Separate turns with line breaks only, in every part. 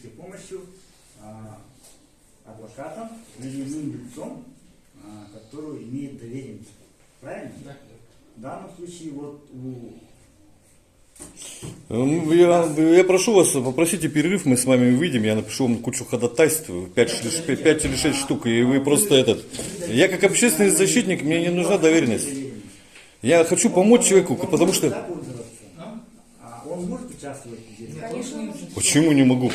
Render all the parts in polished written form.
юридической помощью адвокатом или иным лицом, которую имеет доверенность. Правильно? Да. В данном случае вот
Я прошу вас, попросите перерыв, мы с вами выйдем, я напишу вам кучу ходатайств, 5 или 6 штук, и вы просто Я как общественный защитник, мне не нужна доверенность. Я хочу помочь человеку, потому что...
Он может участвовать здесь?
Конечно.
Почему не могу?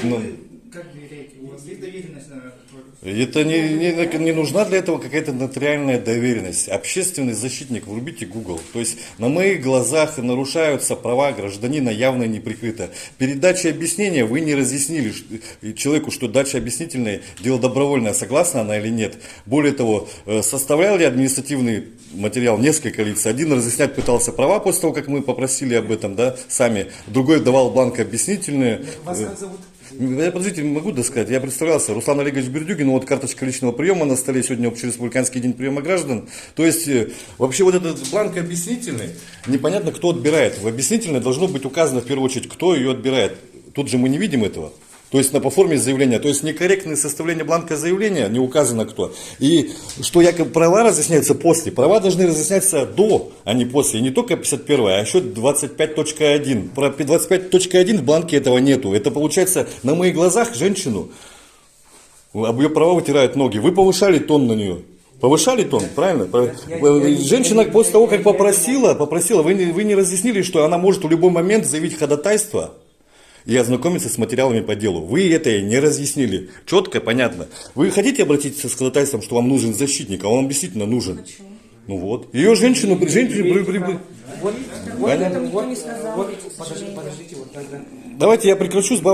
Как доверяете? У вас есть доверенность на...
Это не нужна для этого какая-то нотариальная доверенность. Общественный защитник, врубите Google. То есть на моих глазах нарушаются права гражданина явно неприкрыто. Передача объяснения вы не разъяснили человеку, что дача объяснительная дело добровольное, согласна она или нет. Более того, составлял ли административный материал несколько лиц. Один разъяснять пытался права после того, как мы попросили об этом, да, сами. Другой давал бланк объяснительные.
Вас как зовут?
Я, подождите, могу досказать. Я представлялся. Руслан Олегович Бердюгин, вот карточка личного приема на столе, сегодня общереспубликанский день приема граждан. То есть, вообще вот этот бланк объяснительный, непонятно, кто отбирает. В объяснительной должно быть указано в первую очередь, кто ее отбирает. Тут же мы не видим этого. То есть по форме заявления, то есть некорректное составление бланка заявления, не указано кто. И что якобы права разъясняются после. Права должны разъясняться до, а не после. И не только 51, а еще 25.1. Про 25.1 в бланке этого нету. Это получается на моих глазах женщину, об ее права вытирают ноги. Вы повышали тон на нее. Повышали тон, правильно? Женщина после того, как попросила, вы не разъяснили, что она может в любой момент заявить ходатайство и ознакомиться с материалами по делу. Вы это не разъяснили. Четко, понятно. Вы хотите обратиться с ходатайством, что вам нужен защитник, а он действительно нужен?
Почему?
Ну вот. Ее женщину...
Вот это никто не сказал.
подождите, вот тогда.
Давайте я прекращу, сбавлю.